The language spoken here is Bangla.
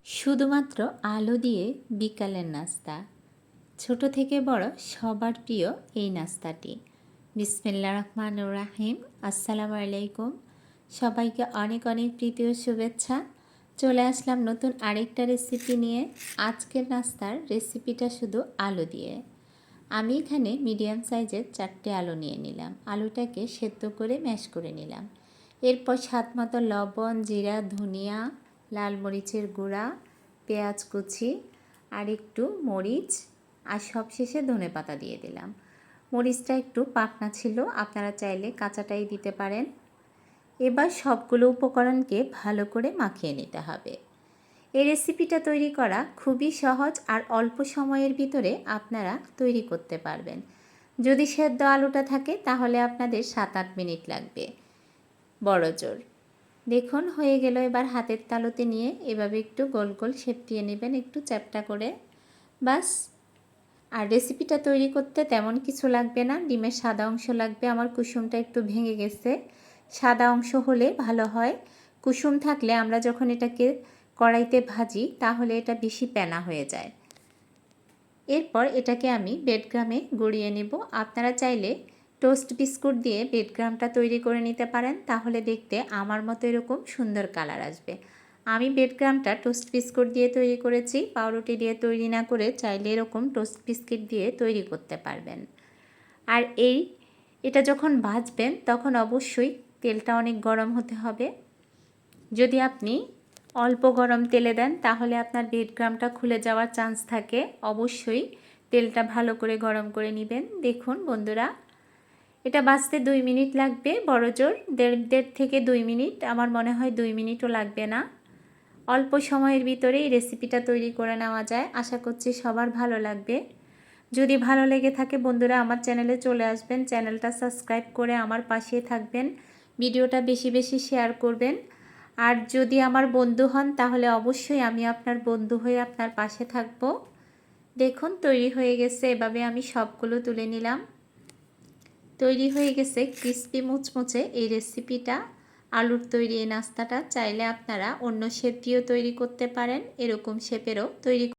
শুধুমাত্র আলু দিয়ে বিকালের নাস্তা। ছোট থেকে বড় সবার প্রিয় এই নাস্তাটি। বিসমিল্লাহির রহমানির রহিম। আসসালামু আলাইকুম। সবাইকে অনেক অনেক প্রীতি ও শুভেচ্ছা। চলে আসলাম নতুন আরেকটা রেসিপি নিয়ে। আজকের নাস্তার রেসিপিটা শুধু আলু দিয়ে। আমি এখানে মিডিয়াম সাইজের 4টে আলু নিয়ে নিলাম। আলুটাকে সেদ্ধ করে ম্যাশ করে নিলাম। এরপর স্বাদ মতো লবণ, জিরা, ধনিয়া, লাল মরিচের গুঁড়া, পেঁয়াজ কুচি আর একটু মরিচ আর সবশেষে ধনেপাতা দিয়ে দিলাম। মরিচটা একটু পাকনা ছিল, আপনারা চাইলে কাঁচাটাই দিতে পারেন। এবার সবগুলো উপকরণকে ভালো করে মাখিয়ে নিতে হবে। এই রেসিপিটা তৈরি করা খুবই সহজ আর অল্প সময়ের ভিতরে আপনারা তৈরি করতে পারবেন। যদি সেদ্ধ আলুটা থাকে তাহলে আপনাদের 7-8 মিনিট লাগবে বড়জোর। দেখুন হয়ে গেল। এবার হাতের তালুতে নিয়ে এভাবে একটু গোল গোল শেপ দিয়ে নেবেন, একটু চ্যাপ্টা করে। বাস। আর রেসিপিটা তৈরি করতে তেমন কিছু লাগবে না, ডিমের সাদা অংশ লাগবে। আমার কুসুমটা একটু ভেঙে গেছে, সাদা অংশ হলে ভালো হয়। কুসুম থাকলে আমরা যখন এটাকে কড়াইতে ভাজি তাহলে এটা বেশি প্যানা হয়ে যায়। এরপর এটাকে আমি ব্রেডক্রামে গড়িয়ে নেব। আপনারা চাইলে টোস্ট বিস্কুট দিয়ে ব্রেডক্রামটা তৈরি করে নিতে পারেন, তাহলে দেখতে আমার মতো এরকম সুন্দর কালার আসবে। আমি ব্রেডক্রামটা টোস্ট বিস্কুট দিয়ে তৈরি করেছি। পাউরুটি দিয়ে তৈরি না করে চাইলে এরকম টোস্ট বিস্কিট দিয়ে তৈরি করতে পারবেন। আর এটা যখন ভাজবেন তখন অবশ্যই তেলটা অনেক গরম হতে হবে। যদি আপনি অল্প গরম তেলে দেন তাহলে আপনার ব্রেডক্রামটা খুলে যাওয়ার চান্স থাকে। অবশ্যই তেলটা ভালো করে গরম করে নেবেন। দেখুন বন্ধুরা, এটা ভাজতে 2 মিনিট লাগবে বড়জোর, দেড় থেকে 2 মিনিট। আমার মনে হয় 2 মিনিটও লাগবে না। অল্প সময়ের ভিতরে এই রেসিপিটা তৈরি করে নেওয়া যায়। আশা করছি সবার ভালো লাগবে। যদি ভালো লেগে থাকে বন্ধুরা আমার চ্যানেলে চলে আসবেন, চ্যানেলটা সাবস্ক্রাইব করে আমার পাশে থাকবেন, ভিডিওটা বেশি বেশি শেয়ার করবেন। আর যদি আমার বন্ধু হন তাহলে অবশ্যই আমি আপনার বন্ধু হয়ে আপনার পাশে থাকব। দেখুন তৈরি হয়ে গেছে। এভাবে আমি সবগুলো তুলে নিলাম। তৈরি হয়ে গেছে ক্রিস্পি মুচমুচে এই রেসিপিটা। আলুর তৈরি এই নাস্তাটা চাইলে আপনারা অন্য শেপ দিয়েও তৈরি করতে পারেন, এরকম শেপেরও তৈরি